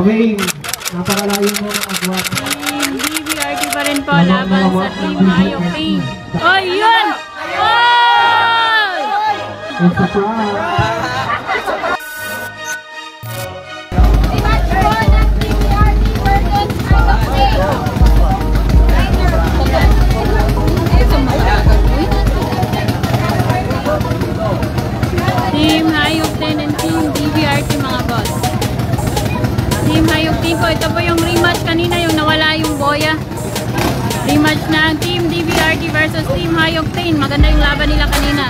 Okay, napakalayo na ng agwat. Team DBRT pa rin po laban sa Team Hayok Team. Oh, yun! Oh! It's a prank. Team Hayok Team and Team DBRT mga boss. Team Hayok Team po, ito po yung rematch kanina, yung nawala yung boya. Rematch ng Team DBRT versus Team Hayok Team. Maganda yung laban nila kanina.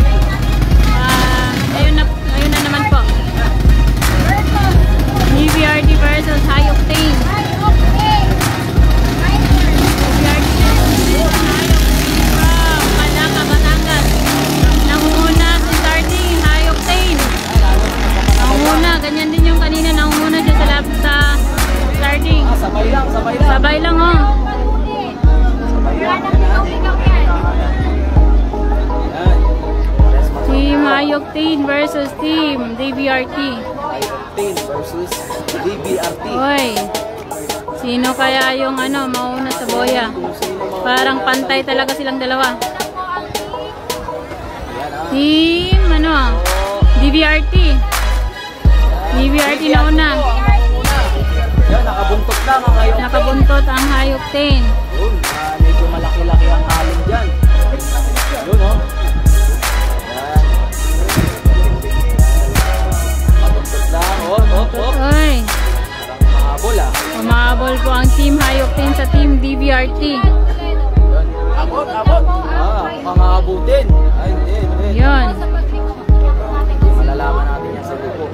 Ayun na naman po. DBRT versus Hayok Team. Ganyan din yung kanina, nangunguna dyan sa lab sa starting. Sabay lang oh. Team Hayok Team versus Team DBRT. Team versus DBRT. Oy. Sino kaya yung mauna sa boya? Parang pantay talaga silang dalawa. Team DBRT. DBRT na una. Yan, nakabuntot lang ang Hayok Team. Nakabuntot ang Hayok Team. Yun, medyo malaki-laki ang halin dyan. Yun oh. Yan. Nakabuntot lang. Oh. Oy. Parang mahabol ah. Umahabol po ang Team Hayok Team sa Team DBRT. Yun. Abot. Mga abutin. Ay, hindi. Yun. Malalaman natin yan sa grupo.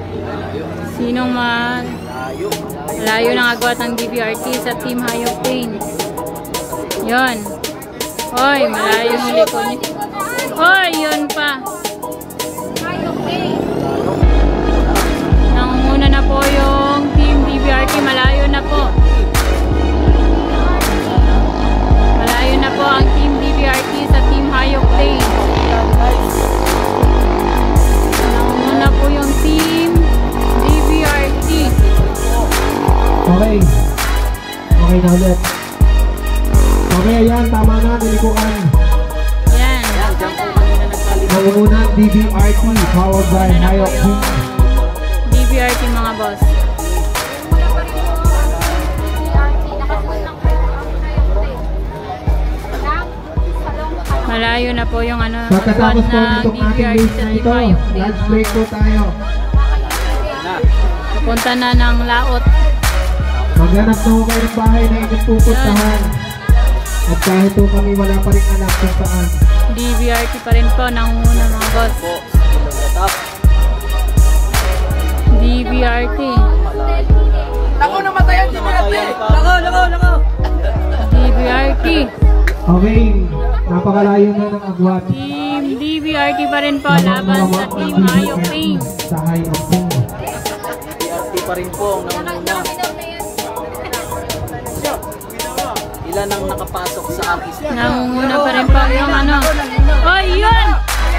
Sinong malayo ng agwat ng DBRT sa Team Hayok Team. Yun. Hoy, malayo yung likod niya. Hoy, yun pa. Nangunguna na po yung Team DBRT. Malayo na po. Malayo na po ang Team DBRT sa Team Hayok Team. Nangunguna po yung Team DBRT. Okay. Okay na ulit. Okay, ayan. Tama na. Nilikuan. Yan. Nangunguna DBRT followed by Hayok Team. DBRT mga boss. Malayo na po yung Pagkatapos po ng nitong ating DBRT race sa na Team ito, Hayok Team. lunch break po tayo. Pupunta na ng laot. Maghanap na ho kayo ng bahay na inyong pupuntahan. At kahit po kami wala pa rin anak kung saan. DBRT pa rin po nangunguna mga boss. DBRT. Nako, namatayan DBRT! Nako! DBRT. Okay, napakalayo na ng agwat. Team DBRT pa rin po laban sa Team Hayok Team. Sa Hayok Team. DBRT pa rin po ang nanguna. Ilan ang nakapasok sa Akis? Nangunguna pa rin po yung Oy, yun!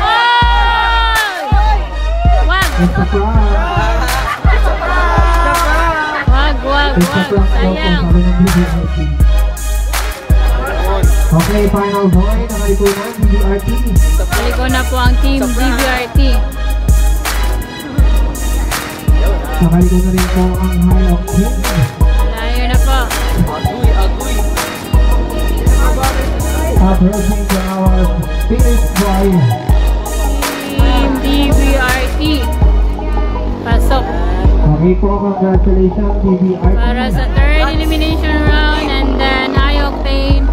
Oy! Wag! It's a prank. Wag. It's a prank Sayang. sabi ng DBRT. Okay, final boy. Nakaliko na DBRT. Paliko na po ang Team DBRT. Nakaliko na rin po ang Hayok Team. Malayo na po. Agoy. Approaching to our finish boy. Team DBRT. Pasok. Okay po, congratulations DBRT. Para sa third elimination round and then Hayok Team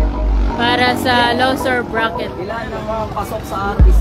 para sa loser bracket. Ilan ang mga pasok sa Akis?